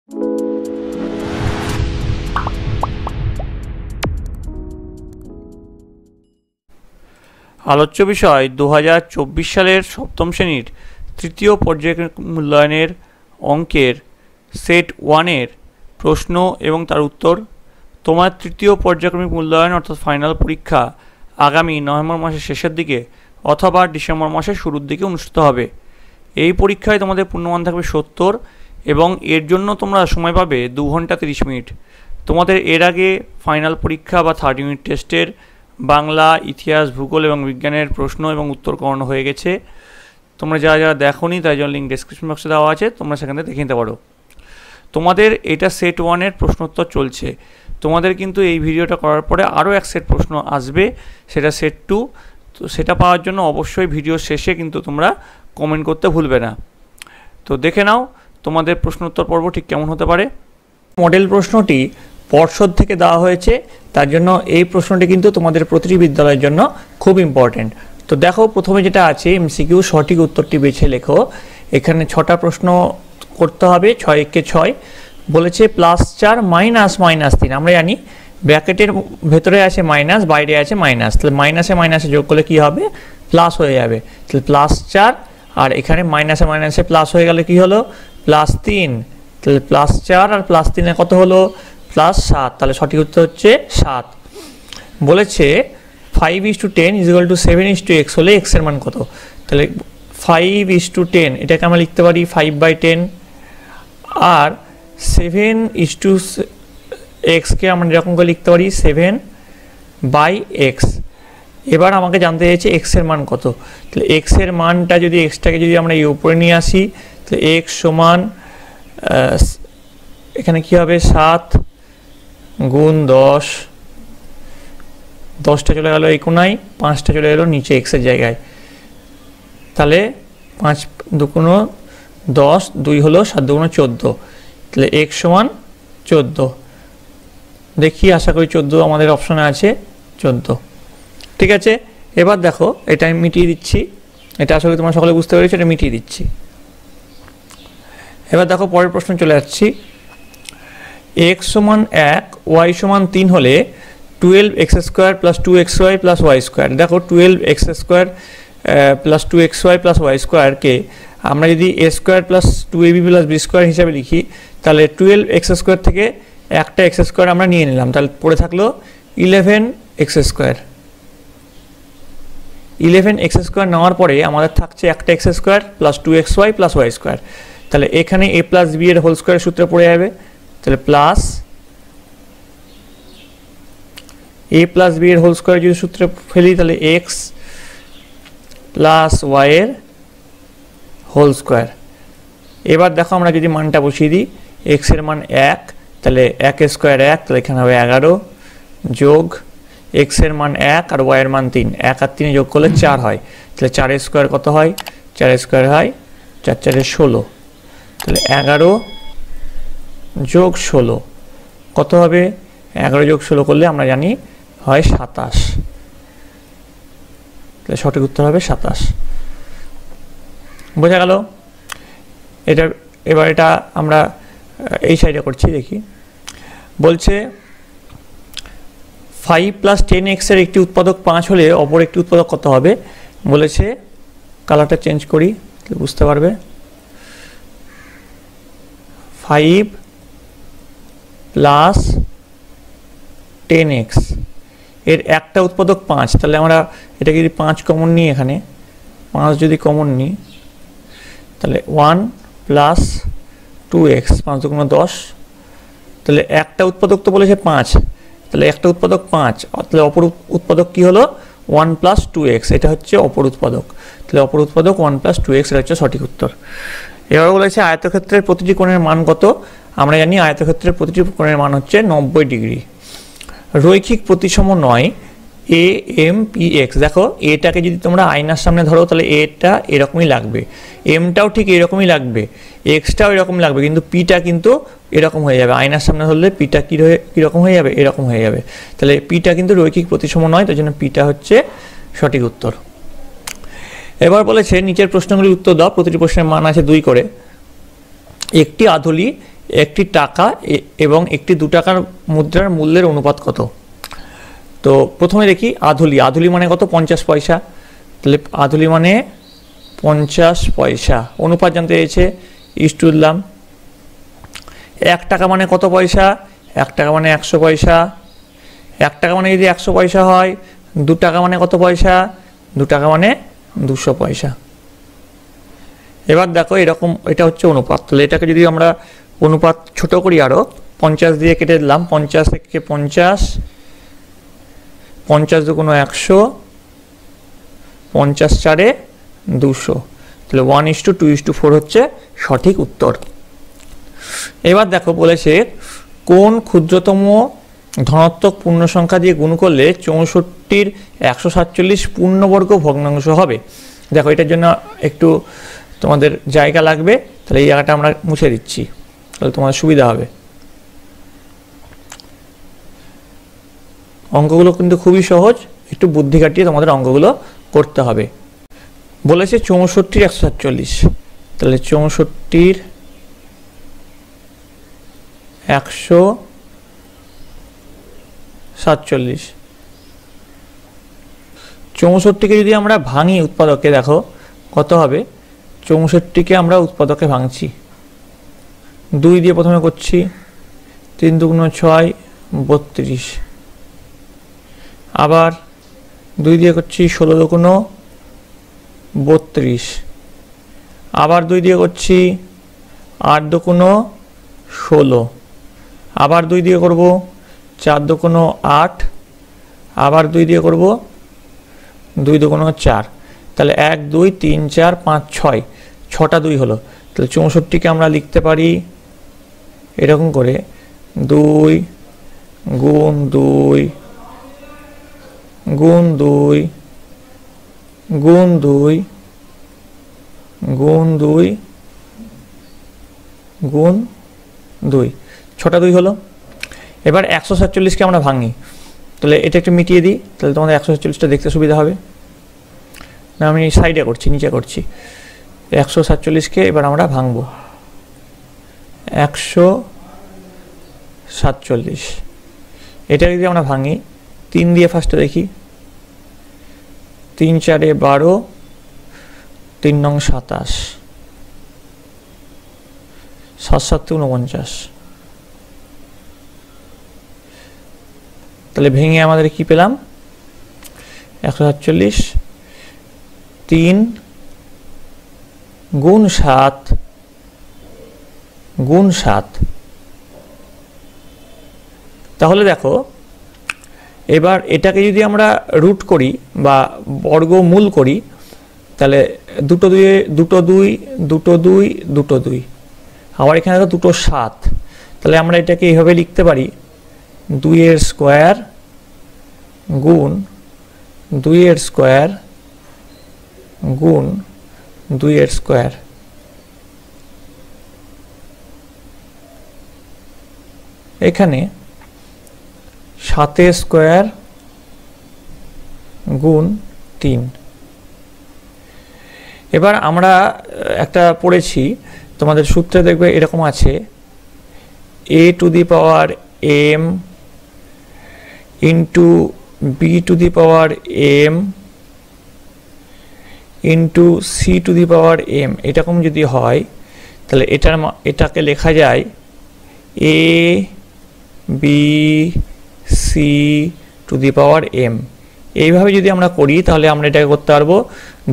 আলোচ্য বিষয় 2024 সালের সপ্তম শ্রেণীর তৃতীয় পর্যায়ক্রমিক মূল্যায়নের অঙ্কের সেট 1-এর প্রশ্ন এবং তার উত্তর। তোমার তৃতীয় পর্যায়ক্রমিক মূল্যায়ন অর্থাৎ ফাইনাল পরীক্ষা আগামী নভেম্বর মাসের শেষের দিকে অথবা ডিসেম্বর মাসের শুরুর দিকে অনুষ্ঠিত হবে। এই পরীক্ষায় তোমাদের পূর্ণমান থাকবে 70 এবং এর জন্য তোমরা সময় পাবে 2 ঘন্টা 30 মিনিট। তোমাদের এর আগে ফাইনাল পরীক্ষা বা 3rd ইউনিট টেস্টের বাংলা, ইতিহাস, ভূগোল এবং বিজ্ঞানের প্রশ্ন এবং উত্তর করানো হয়ে গেছে। তোমরা যারা যারা দেখোনি তাই জন্য লিঙ্ক ডেসক্রিপশন বক্সে দেওয়া আছে, তোমরা সেখান থেকে দেখে নিতে পারো। তোমাদের এটা সেট 1-এর প্রশ্নোত্তর চলছে। তোমাদের কিন্তু এই ভিডিওটা করার পরে আরও এক সেট প্রশ্ন আসবে, সেটা সেট 2। তো সেটা পাওয়ার জন্য অবশ্যই ভিডিও শেষে কিন্তু তোমরা কমেন্ট করতে ভুলবে না। তো দেখে নাও তোমাদের প্রশ্নোত্তর পর্ব ঠিক কেমন হতে পারে। মডেল প্রশ্নটি পর্ষদ থেকে দেওয়া হয়েছে, তার জন্য এই প্রশ্নটি কিন্তু তোমাদের প্রতিটি বিদ্যালয়ের জন্য খুব ইম্পর্টেন্ট। তো দেখো, প্রথমে যেটা আছে এমসিকিউ, সঠিক উত্তরটি বেছে লেখো। এখানে 6টা প্রশ্ন করতে হবে, 6 × 6 বলেছে +4 - -3। আমরা জানি ব্র্যাকেটের ভেতরে আছে মাইনাস, বাইরে আছে মাইনাস, তাহলে মাইনাসে মাইনাসে যোগ করলে কী হবে, প্লাস হয়ে যাবে। তাহলে +4 আর এখানে মাইনাসে মাইনাসে প্লাস হয়ে গেলে কী হলো, +3। তাহলে +4 আর +3 কত হলো, +7। তাহলে সঠিক উত্তর হচ্ছে 7। বলেছে 5:10 = 7:x হলে x এর মান কত। তাহলে 5:10 এটাকে আমরা লিখতে পারি 5/10, আর 7:x কে আমরা এরকম করে লিখতে পারি 7/x। এবার আমাকে জানতে চাইছে x এর মান কত। তাহলে x এর মানটা যদি xটাকে যদি আমরা এই উপরে নিয়ে আসি, তাহলে x সমান এখানে কী হবে, 7 × 10, 10টা চলে গেল এই কোনায়, 5টা চলে গেল নিচে x এর জায়গায়। তাহলে 5 × 2 = 10, 2 হলো 7 × 2 = 14। তাহলে x সমান 14। দেখি, আশা করি 14 আমাদের অপশনে আছে, 14। ঠিক আছে, এবার দেখো এটা আমি মিটিয়ে দিচ্ছি। এটা আসলে তোমরা সকলে বুঝতে পেরেছো, এটা মিটিয়ে দিচ্ছি। এবার দেখো পরের প্রশ্ন চলে যাচ্ছি। x সমান 1, y সমান 3 হলে 12x² + 2xy + y²। দেখো 12x² + 2xy + y² কে আমরা যদি a² + 2ab + b² হিসাবে লিখি, তাহলে 12x² থেকে একটা x² আমরা নিয়ে নিলাম, তাহলে পড়ে থাকলো 11x²। 11x² নেওয়ার পরে আমাদের থাকছে একটা x² + 2xy + y²। তাহলে এখানে a + b এর হোল স্কোয়ার সূত্রে পড়ে যাবে। তাহলে প্লাস a + b এর হোল স্কোয়ার যদি সূত্রে ফেলি, তাহলে x + y এর হোল স্কোয়ার। এবার দেখো আমরা যদি মানটা বসিয়ে দিই, x এর মান 1, তাহলে 1 স্কোয়ার 1, তাহলে এখানে হবে 11, যোগ x এর মান 1 আর y এর মান 3, 1 আর 3 যোগ করলে 4 হয়। তাহলে 4 স্কোয়ার কত হয়, 4 স্কোয়ার হয় 4 × 4 = 16। তাহলে 11 যোগ 16 কত হবে, 11 যোগ 16 করলে আমরা জানি হয় 27। তাহলে সঠিক উত্তর হবে 27। বোঝা গেল? এবার এটা আমরা এই সাইডে করছি, দেখি। বলছে 5 + 10x এর একটি উৎপাদক 5 হলে অপর একটি উৎপাদক কত হবে। বলেছে কালারটা চেঞ্জ করি, বুঝতে পারবে। 5 + 10x এর একটা উৎপাদক 5, তাহলে আমরা এটাকে যদি 5 কমন নিই, এখানে 5 যদি কমন নিই, তাহলে 1 + 2x, 5 × 2 = 10। তাহলে একটা উৎপাদক তো বলেছে 5, তাহলে একটা উৎপাদক 5, তাহলে অপর উৎপাদক কি হলো 1 + 2x, এটা হচ্ছে অপর উৎপাদক। তাহলে অপর উৎপাদক 1 + 2x, এটা হচ্ছে সঠিক উত্তর। এবার বলেছে আয়তক্ষেত্রের প্রতিটি কোণের মান কত। আমরা জানি আয়তক্ষেত্রের প্রতিটি কোণের মান হচ্ছে 90 ডিগ্রি। রৈখিক প্রতিসম নয় AMPX। দেখো এটাকে যদি তোমরা আয়নার সামনে ধরো, তাহলে এটা এরকমই লাগবে, এমটাও ঠিক এরকমই লাগবে, এক্সটাও এরকম লাগবে, কিন্তু পিটা কিন্তু এরকম হয়ে যাবে। আয়নার সামনে ধরলে পিটা কীরকম হয়ে যাবে, এরকম হয়ে যাবে। তাহলে পিটা কিন্তু রৈখিক প্রতিসম নয়, তাই জন্য পিটা হচ্ছে সঠিক উত্তর। এবার বলেছে নিচের প্রশ্নগুলির উত্তর দাও। প্রতিটি প্রশ্নের মান আছে 2 করে। একটি আধুলি একটি টাকা এবং একটি 2 টাকার মুদ্রার মূল্যের অনুপাত কত? তো প্রথমে দেখি আধুলি। আধুলি মানে কত? 50 পয়সা। তাহলে আধুলি মানে 50 পয়সা। অনুপাত জানতে চেয়েছে, ইস্টু দিলাম। 1 টাকা মানে কত পয়সা? 1 টাকা মানে 100 পয়সা। 1 টাকা মানে যদি 100 পয়সা হয়, 2 টাকা মানে কত পয়সা? 2 টাকা মানে 200 পয়সা। এবার দেখো এরকম, এটা হচ্ছে অনুপাত। তাহলে এটাকে যদি আমরা অনুপাত ছোট করি, আরও 50 দিয়ে কেটে দিলাম। 50 থেকে 50, 50 দুগুণ 100, 50 চারে 200। তাহলে 1:2:4 হচ্ছে সঠিক উত্তর। এবার দেখো বলেছে কোন ক্ষুদ্রতম ধনাত্মক পূর্ণ সংখ্যা দিয়ে গুণ করলে 64-র 147 পূর্ণবর্গ ভগ্নাংশ হবে। দেখো এটার জন্য একটু তোমাদের জায়গা লাগবে, তাহলে এই জায়গাটা আমরা মুছে দিচ্ছি, তাহলে তোমাদের সুবিধা হবে। অঙ্কগুলো কিন্তু খুবই সহজ, একটু বুদ্ধি খাটিয়ে তোমাদের অঙ্কগুলো করতে হবে। বলেছে 64-র 147, তাহলে 64-র 147। 64কে যদি আমরা ভাঙি উৎপাদকে, দেখো কত হবে। 64কে আমরা উৎপাদকে ভাঙছি, 2 দিয়ে প্রথমে করছি, 3 দুগুণ 6, 32। আবার 2 দিয়ে করছি, 16 দুগুণ 32। আবার 2 দিয়ে করছি, 8 দুগুণ 16। আবার 2 দিয়ে করব, 4 দুগুণ 8। আবার 2 দিয়ে করব, 2 দুগুণ 4। তাহলে 1 2 3 4 5 6, 6টা 2 হলো। তাহলে 64কে আমরা লিখতে পারি এরকম করে, 2 গুণ 2 গুণ 2 গুণ 2 গুণ 2 গুণ 2, 6টা 2 হলো। এবার 147কে আমরা ভাঙি, তাহলে এটা একটু মিটিয়ে দিই, তাহলে তোমাদের 147টা দেখতে সুবিধা হবে। না আমি সাইডে করছি, নিচে করছি। 147কে এবার আমরা ভাঙবো। 147, এটা যদি আমরা ভাঙি 3 দিয়ে ফার্স্টে দেখি, 3 4 12, 3 9 27, 7 7 49। তাহলে ভেঙে আমাদের কি পেলাম? 147 3 গুণ 7 গুণ 7। তাহলে দেখো এবার এটাকে যদি আমরা রুট করি বা বর্গমূল করি, তাহলে 2 2 2 2 2 2 2। আবার এখানে দেখো 2 7। তাহলে আমরা এটাকে এইভাবে লিখতে পারি, 2 এর স্কোয়ার গুণ 2 এর স্কোয়ার গুণ 2 এর স্কোয়ার। এখানে 7 এর স্কোয়ার গুণ 3। এবার আমরা একটা পড়েছি, তোমাদের সূত্রে দেখবে এরকম আছে, a to the power m into b two the power m into c two the power m। এরকম যদি হয় তাহলে এটাকে লেখা যায় a b c two the power m। এইভাবে যদি আমরা করি তাহলে আমরা এটাকে করতে পারবো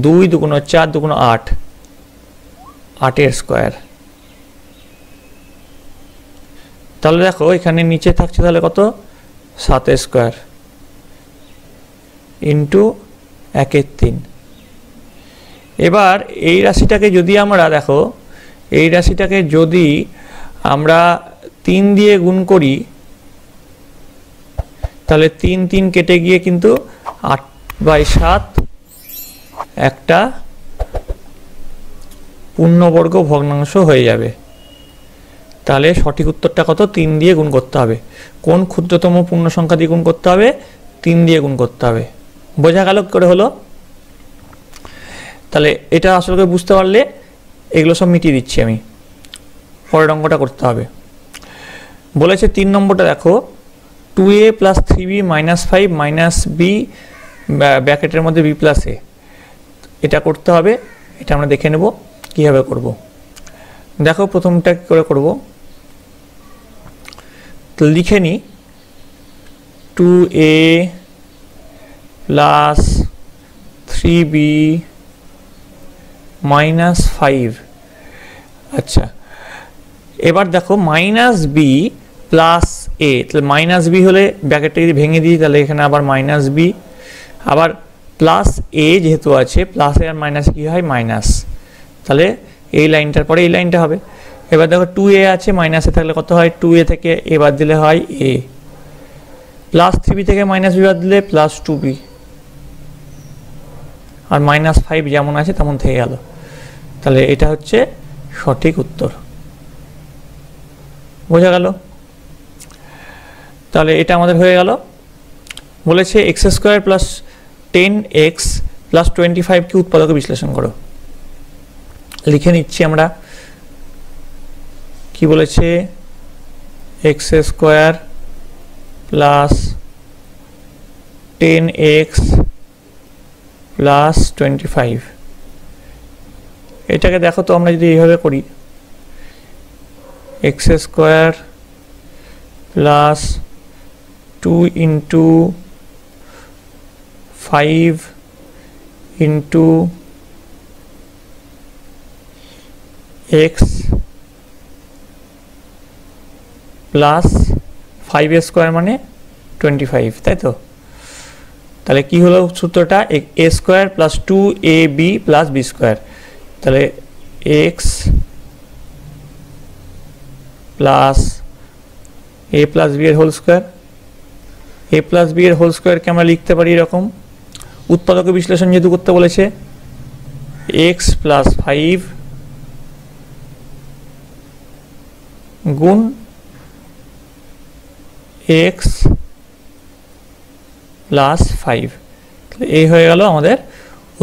2 দুগুণ 4 দুগুণ 8, 8 এর স্কোয়ার। তাহলে দেখো এখানে নিচে থাকছে তাহলে কত? 7 এর স্কোয়ার ইন্টু 1 এর 3। এবার এই রাশিটাকে যদি আমরা দেখো, এই রাশিটাকে যদি আমরা 3 দিয়ে গুণ করি, তাহলে 3 3 কেটে গিয়ে কিন্তু 8/7 একটা পূর্ণবর্গ ভগ্নাংশ হয়ে যাবে। তাহলে সঠিক উত্তরটা কত? 3 দিয়ে গুণ করতে হবে। কোন ক্ষুদ্রতম পূর্ণ সংখ্যা দিয়ে গুণ করতে হবে? 3 দিয়ে গুণ করতে হবে। বোঝা গেল করে হলো? তাহলে এটা আসলে বুঝতে পারলে এগুলো সব মিটিয়ে দিচ্ছি আমি, পরের অঙ্কটা করতে হবে। বলেছে 3 নম্বরটা দেখো 2a plus 3b minus 5 minus B ব্র্যাকেটের মধ্যে b প্লাস এ, এটা করতে হবে। এটা আমরা দেখে নেব কীভাবে করব। দেখো প্রথমটা কী করে করব, তো লিখে নিই 2a প্লাস 3b মাইনাস 5। আচ্ছা, এবার দেখো মাইনাস বি প্লাস এ, তাহলে মাইনাস বি হলে ব্র্যাকেটটা যদি ভেঙে দিই তাহলে এখানে আবার মাইনাস বি, আবার প্লাস এ যেহেতু আছে, প্লাস এ আর মাইনাস কী হয় মাইনাস, তাহলে এই লাইনটার পরে এই লাইনটা হবে। এবার দেখো 2a আছে, মাইনাসে থাকলে কত হয়, 2a থেকে এ বাদ দিলে হয় এ, প্লাস 3b থেকে মাইনাস বি বাদ দিলে প্লাস 2b, আর মাইনাস 5 যেমন আছে তেমন থেকে গেল। তাহলে এটা হচ্ছে সঠিক উত্তর, বোঝা গেল? তাহলে এটা আমাদের হয়ে গেল। বলেছে x square plus 10x plus 25 কি উৎপাদকে বিশ্লেষণ করো। লিখে নিচ্ছি আমরা, কি বলেছে, x square plus 10x plus 25, এটাকে দেখো তো আমরা যদি এইভাবে করি, x square plus 2 into 5 into x plus 5 square মানে 25, তাই তো? তাহলে কি হলো সূত্রটা, a square plus 2ab plus b square, তাহলে x plus a plus b এর whole square, a plus b এর হোল স্কোয়ারকে আমরা লিখতে পারি এরকম, উৎপাদকে বিশ্লেষণ যেহেতু করতে বলেছে, এক্স প্লাস 5 গুণ এক্স প্লাস 5, এই হয়ে গেল আমাদের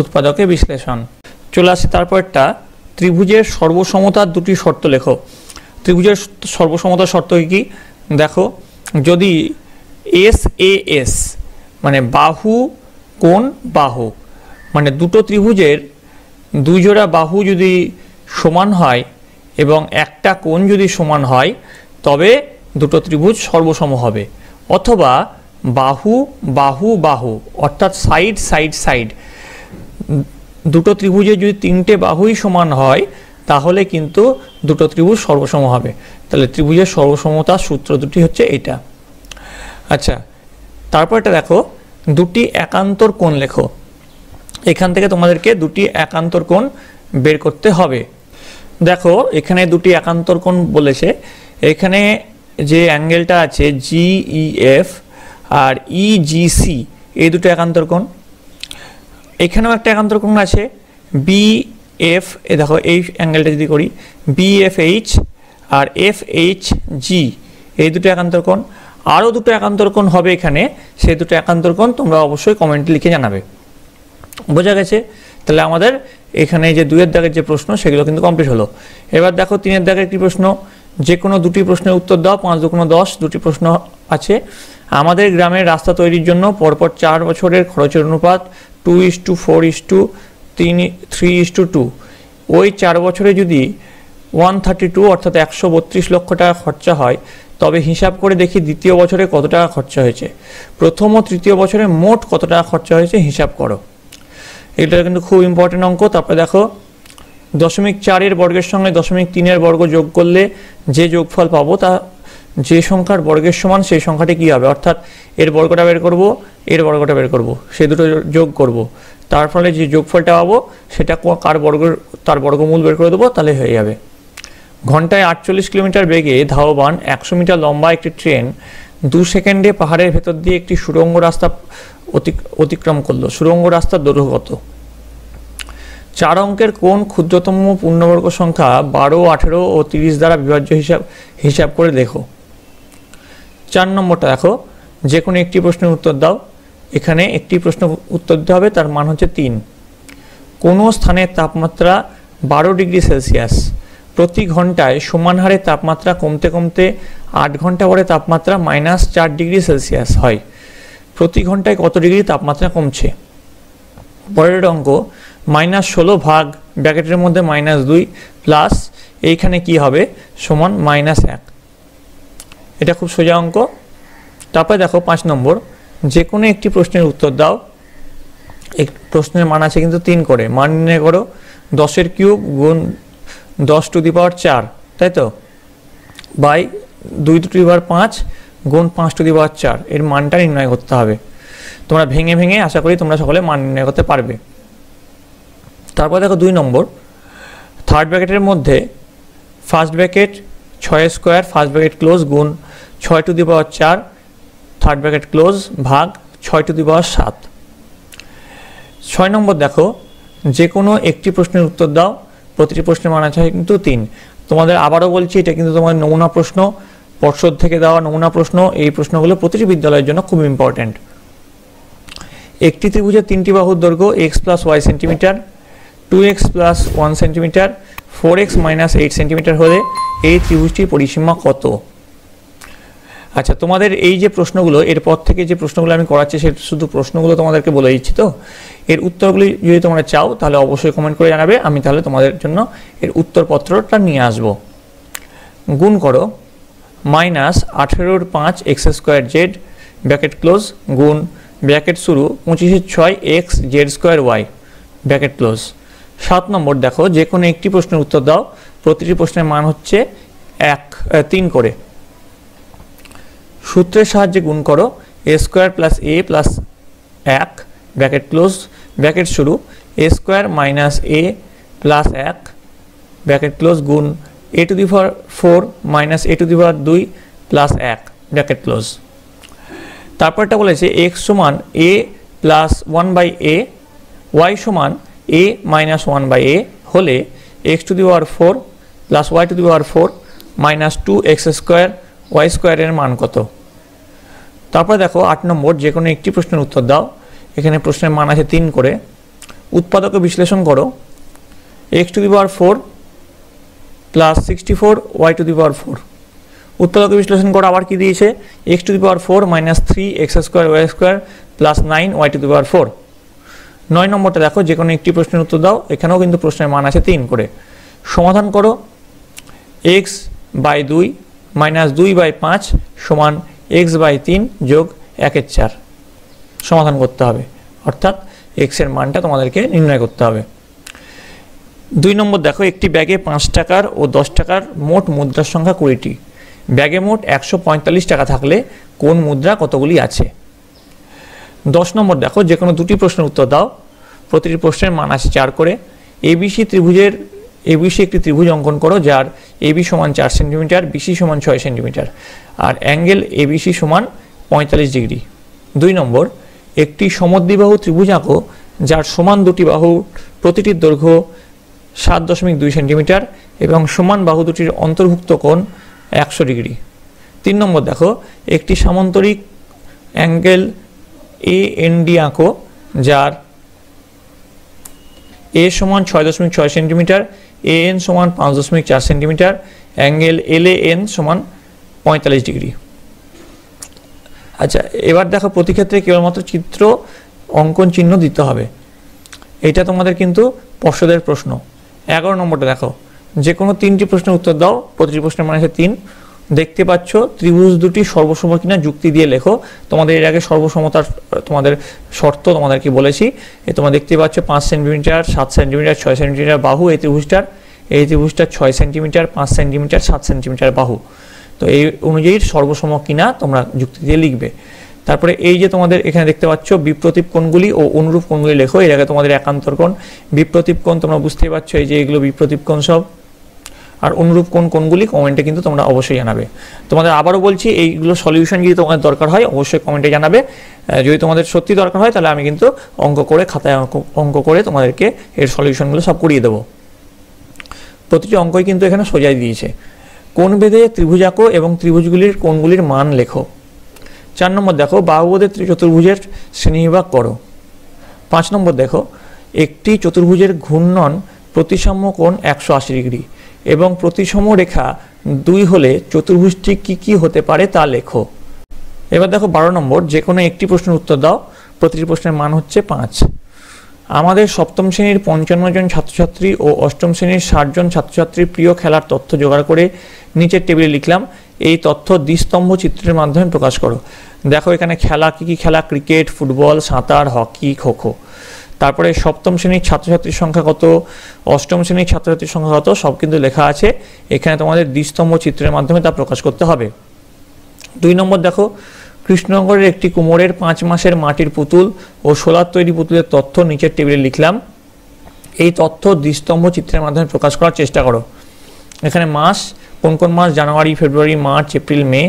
উৎপাদকে বিশ্লেষণ। চলে আসছে তারপরটা, ত্রিভুজের সর্বসমতার দুটি শর্ত লেখো। ত্রিভুজের সর্বসমতার শর্ত কি দেখো, যদি এস এ এস মানে বাহু কোণ বাহু, মানে দুটো ত্রিভুজের দুই জোড়া বাহু যদি সমান হয় এবং একটা কোণ যদি সমান হয় তবে দুটো ত্রিভুজ সর্বসম হবে, অথবা বাহু বাহু বাহু অর্থাৎ সাইড সাইড সাইড, দুটো ত্রিভুজের যদি তিনটে বাহুই সমান হয় তাহলে কিন্তু দুটো ত্রিভুজ সর্বসম হবে। তাহলে ত্রিভুজের সর্বসমতার সূত্র দুটি হচ্ছে এটা। আচ্ছা, তারপরটা দেখো, দুটি একান্তর কোণ লেখো। এখান থেকে তোমাদেরকে দুটি একান্তর কোণ বের করতে হবে। দেখো এখানে দুটি একান্তর কোণ বলেছে, এখানে যে অ্যাঙ্গেলটা আছে জিইএফ আর ইজিসি, এই দুটো একান্তর কোণ। এখানেও একটা একান্তর কোণ আছে বিএফ, এ দেখো এই অ্যাঙ্গেলটা যদি করি বিএফএইচ আর এফএইচজি, এই দুটো একান্তর কোণ। আরও দুটো একান্তর কোণ হবে এখানে, সেই দুটো একান্তর কোণ তোমরা অবশ্যই কমেন্টে লিখে জানাবে। বোঝা গেছে? তাহলে আমাদের এখানে যে 2-এর দাগের যে প্রশ্ন সেগুলো কিন্তু কমপ্লিট হলো। এবার দেখো 3-এর দাগের একটি প্রশ্ন, যে কোনো দুটি প্রশ্নের উত্তর দাও, 5 × 2 = 10। দুটি প্রশ্ন আছে, আমাদের গ্রামের রাস্তা তৈরির জন্য পরপর 4 বছরের খরচের অনুপাত 2:4:3:2। ওই 4 বছরে যদি 132 অর্থাৎ 132 লক্ষ টাকা খরচা হয়, তবে হিসাব করে দেখি দ্বিতীয় বছরে কত টাকা খরচা হয়েছে। প্রথম ও তৃতীয় বছরে মোট কত টাকা খরচা হয়েছে হিসাব করো। এটা কিন্তু খুব ইম্পর্টেন্ট অঙ্ক। তারপরে দেখো 0.4 বর্গের সঙ্গে 0.3 বর্গ যোগ করলে যে যোগফল পাবো তা যে সংখ্যার বর্গের সমান সেই সংখ্যাটি কী হবে, অর্থাৎ এর বর্গটা বের করব, এর বর্গটা বের করব, সেই দুটো যোগ করব, তার ফলে যে যোগফলটা পাবো সেটা কার বর্গের তার বর্গমূল বের করে দেবো, তাহলে হয়ে যাবে। ঘন্টায় 48 কিলোমিটার বেগে ধাবমান 100 মিটার লম্বা একটি ট্রেন 2 সেকেন্ডে পাহাড়ের ভেতর দিয়ে একটি সুড়ঙ্গ রাস্তা অতিক্রম করলো। সুড়ঙ্গ রাস্তার দৈর্ঘ্য কত? 4 অঙ্কের কোন ক্ষুদ্রতম পূর্ণবর্গ সংখ্যা 12, 18 ও 30 দ্বারা বিভাজ্য হিসাব করে দেখো। 4 নম্বরটা দেখো, যে কোনো একটি প্রশ্নের উত্তর দাও। এখানে একটি প্রশ্ন উত্তর দিতে হবে, তার মান হচ্ছে 3। কোনো স্থানের তাপমাত্রা 12 ডিগ্রি সেলসিয়াস প্রতি ঘন্টায় সমান হারে তাপমাত্রা কমতে কমতে 8 ঘন্টা পরে তাপমাত্রা -4 ডিগ্রি সেলসিয়াস হয়। প্রতি ঘন্টায় কত ডিগ্রি তাপমাত্রা কমছে? পরের অঙ্ক -16 ভাগ ব্র্যাকেটের মধ্যে -2 প্লাস এইখানে কি হবে সমান -1। এটা খুব সোজা অঙ্ক। তারপরে দেখো 5 নম্বর, যে কোনো একটি প্রশ্নের উত্তর দাও। এক প্রশ্নের মান আছে কিন্তু 3 করে, মান নির্ণয় করো 10 এর কিউব গুণ 10 টু দি পাওয়ার 4, তাই তো, বাই 2 টু দি পাওয়ার 5 গুণ 5 টু দি পাওয়ার 4, এর মানটা নির্ণয় করতে হবে। তোমরা ভেঙে ভেঙে আশা করি তোমরা সকলে মান নির্ণয় করতে পারবে। তারপর দেখো 2 নম্বর, থার্ড ব্র্যাকেটের মধ্যে first bracket 6 square first bracket close গুণ 6 two the power 4 third bracket close ভাগ 6 টু দি পাওয়ার 7। 6 নম্বর দেখো, যে কোনো একটি প্রশ্নের উত্তর দাও। প্রতিটি প্রশ্নের মান আছে কিন্তু 3। তোমাদের আবারও বলছি, এটা কিন্তু তোমার নমুনা প্রশ্ন, পর্ষদ থেকে দেওয়া নমুনা প্রশ্ন। এই প্রশ্নগুলো প্রতিটি বিদ্যালয়ের জন্য খুব ইম্পর্ট্যান্ট। একটি ত্রিভুজের 3টি বাহুর দৈর্ঘ্য x + y centimetre, 2x + 1 centimetre, 4x - 8 centimetre হলে এই ত্রিভুজটির পরিসীমা কত? আচ্ছা, তোমাদের এই যে প্রশ্নগুলো, এরপর থেকে যে প্রশ্নগুলো আমি করাচ্ছি সে শুধু প্রশ্নগুলো তোমাদেরকে বলে দিচ্ছি। তো এর উত্তরগুলি যদি তোমরা চাও তাহলে অবশ্যই কমেন্ট করে জানাবে, আমি তাহলে তোমাদের জন্য এর উত্তরপত্রটা নিয়ে আসব। গুণ করো -18 5 x² z ব্র্যাকেট ক্লোজ গুণ ব্র্যাকেট শুরু 25 6 x z² y bracket close. 7 নম্বর দেখো, যে কোনো একটি প্রশ্নের উত্তর দাও। প্রতিটি প্রশ্নের মান হচ্ছে 3 করে। সূত্রের সাহায্যে গুণ করো a² + a + 1 bracket close bracket শুরু a² - a + 1 ব্র্যাকেট ক্লোজ গুণ a to the power 4 - a to the power 2 + 1 bracket close. তারপরটা বলেছে x সমান a + 1/a, y সমান a - 1/a হলে x to the power 4 + y to the power 4 - 2x² y² এর মান কত? তারপরে দেখো 8 নম্বর, যে কোনো একটি প্রশ্নের উত্তর দাও। এখানে প্রশ্নের মান আছে 3 করে। উৎপাদকে বিশ্লেষণ করো x to the power 4 + 64 y to the power 4। উৎপাদকে বিশ্লেষণ করো, আবার কি দিয়েছে x to the power 4 - 3x² y² + 9 y to the power 4। 9 নম্বরটা দেখো, যে কোনো একটি প্রশ্নের উত্তর দাও। এখানেও কিন্তু প্রশ্নের মান আছে 3 করে। সমাধান করো x/2 - 2/5 সমান x/3 যোগ 1/4 সমাধান করতে হবে, অর্থাৎ x এর মানটা তোমাদেরকে নির্ণয় করতে হবে। 2 নম্বর দেখো, একটি ব্যাগে 5 টাকার ও 10 টাকার মোট মুদ্রার সংখ্যা 20টি। ব্যাগে মোট 145 টাকা থাকলে কোন মুদ্রা কতগুলি আছে? 10 নম্বর দেখো, যে কোনো দুটি প্রশ্নের উত্তর দাও। প্রতিটি প্রশ্নের মান আছে 4 করে। ABC একটি ত্রিভুজ অঙ্কন করো যার AB সমান 4 সেন্টিমিটার, BC সমান 6 সেন্টিমিটার আর অ্যাঙ্গেল ABC সমান 45 ডিগ্রি। 2 নম্বর, একটি সমদ্বিবাহু ত্রিভুজ আঁকো যার সমান দুটি বাহু প্রতিটির দৈর্ঘ্য 7.2 সেন্টিমিটার এবং সমান বাহু দুটির অন্তর্ভুক্ত কোণ 100 ডিগ্রি। 3 নম্বর দেখো, একটি সামান্তরিক অ্যাঙ্গেল AND আঁকো যার A সমান 6.6 সেন্টিমিটার, AN সমান 5.4 সেন্টিমিটার, অ্যাঙ্গেল LAN সমান 45 ডিগ্রি। আচ্ছা, এবার দেখো প্রতি ক্ষেত্রে কেবলমাত্র চিত্র অঙ্কন চিহ্ন দিতে হবে। এটা তোমাদের কিন্তু পর্ষদের প্রশ্ন। 11 নম্বরটা দেখো, যে কোনো 3টি প্রশ্নের উত্তর দাও। প্রতিটি প্রশ্নের মান আছে 3। দেখতে পাচ্ছ ত্রিভুজ দুটি সর্বসম কিনা যুক্তি দিয়ে লেখো। তোমাদের এর আগে সর্বসমতার তোমাদের শর্ত তোমাদেরকে বলেছি। তোমরা দেখতে পাচ্ছ 5 সেন্টিমিটার, 7 সেন্টিমিটার, 6 সেন্টিমিটার বাহু এই ত্রিভুজটার 6 সেন্টিমিটার, 5 সেন্টিমিটার, 7 সেন্টিমিটার বাহু। তো এই অনুযায়ী সর্বসম কিনা তোমরা যুক্তি দিয়ে লিখবে। তারপরে এই যে তোমাদের এখানে দেখতে পাচ্ছ বিপ্রতীপ কোণগুলি ও অনুরূপ কোণগুলি লেখো। এর আগে তোমাদের একান্তর কোণ, বিপ্রতীপ কোণ তোমরা বুঝতেই পারছো, এই যে এগুলো বিপ্রতীপ কোণ সব। আর অনুরূপ কোণগুলি কমেন্টে কিন্তু তোমরা অবশ্যই জানাবে। তোমাদের আবারও বলছি, এইগুলো সলিউশন যদি তোমাদের দরকার হয় অবশ্যই কমেন্টে জানাবে। যদি তোমাদের সত্যি দরকার হয় তাহলে আমি কিন্তু অঙ্ক করে খাতায় অঙ্ক করে তোমাদেরকে এর সলিউশনগুলো সব করিয়ে দেবো। প্রতিটি অঙ্কই কিন্তু এখানে সোজাই দিয়েছে। কোণ বেঁধে ত্রিভুজ আঁকো এবং ত্রিভুজগুলির কোণগুলির মান লেখো। 4 নম্বর দেখো, বাহুবেধে চতুর্ভুজের শ্রেণীবিভাগ করো। 5 নম্বর দেখো, একটি চতুর্ভুজের ঘূর্ণন প্রতিসাম্য কোণ 180 ডিগ্রি। এবং প্রতিসম রেখা 2 হলে চতুর্ভুজটি কি হতে পারে তা লেখো। এবার দেখো 12 নম্বর, যে কোনো একটি প্রশ্নের উত্তর দাও। প্রতিটি প্রশ্নের মান হচ্ছে 5। আমাদের সপ্তম শ্রেণীর 55 জন ছাত্রছাত্রী ও অষ্টম শ্রেণীর 60 জন ছাত্রছাত্রীর প্রিয় খেলার তথ্য জোগাড় করে নিচের টেবিলে লিখলাম। এই তথ্য দ্বিস্তম্ভ চিত্রের মাধ্যমে প্রকাশ করো। দেখো এখানে খেলা কি খেলা, ক্রিকেট, ফুটবল, সাঁতার, হকি, খোখো। তারপরে সপ্তম শ্রেণীর ছাত্রছাত্রীর সংখ্যা কত, অষ্টম শ্রেণীর ছাত্রছাত্রীর সংখ্যা কত, সব কিন্তু লেখা আছে। এখানে তোমাদের দ্বিস্তম্ভ চিত্রের মাধ্যমে তা প্রকাশ করতে হবে। 2 নম্বর দেখো, কৃষ্ণনগরের একটি কুমোরের 5 মাসের মাটির পুতুল ও সোলার তৈরি পুতুলের তথ্য নিচের টেবিলে লিখলাম। এই তথ্য দ্বিস্তম্ভ চিত্রের মাধ্যমে প্রকাশ করার চেষ্টা করো। এখানে মাস, কোন কোন মাস, জানুয়ারি, ফেব্রুয়ারি, মার্চ, এপ্রিল, মে,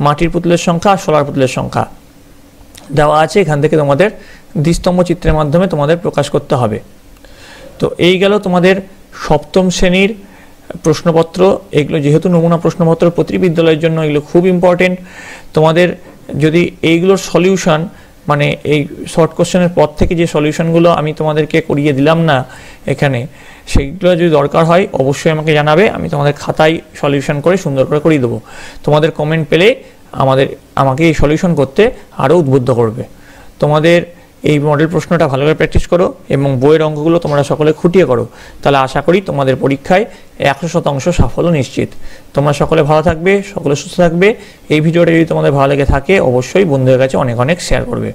মাটির পুতুলের সংখ্যা আর সোলার পুতুলের সংখ্যা দেওয়া আছে। এখান থেকে তোমাদের দ্বিস্তম্ভ চিত্রের মাধ্যমে তোমাদের প্রকাশ করতে হবে। তো এই গেল তোমাদের সপ্তম শ্রেণীর প্রশ্নপত্র। এগুলো যেহেতু নমুনা প্রশ্নপত্র, প্রতি বিদ্যালয়ের জন্য এগুলো খুব ইম্পর্টেন্ট। তোমাদের যদি এইগুলোর সলিউশন, মানে এই শর্ট কোশ্চেনের পর থেকে যে সলিউশনগুলো আমি তোমাদেরকে করিয়ে দিলাম না এখানে, সেইগুলো যদি দরকার হয় অবশ্যই আমাকে জানাবে। আমি তোমাদের খাতায় সলিউশন করে সুন্দর করে করিয়ে দেবো। তোমাদের কমেন্ট পেলে আমাকে এই সলিউশন করতে আরও উদ্বুদ্ধ করবে। তোমাদের এই মডেল প্রশ্নটা ভালো করে প্র্যাকটিস করো এবং বইয়ের অঙ্কগুলো তোমরা সকলে খুঁটিয়ে করো। তাহলে আশা করি তোমাদের পরীক্ষায় 100% সাফল্য নিশ্চিত। তোমরা সকলে ভালো থাকবে, সকলে সুস্থ থাকবে। এই ভিডিওটা যদি তোমাদের ভালো লেগে থাকে অবশ্যই বন্ধুদের কাছে অনেক অনেক শেয়ার করবে।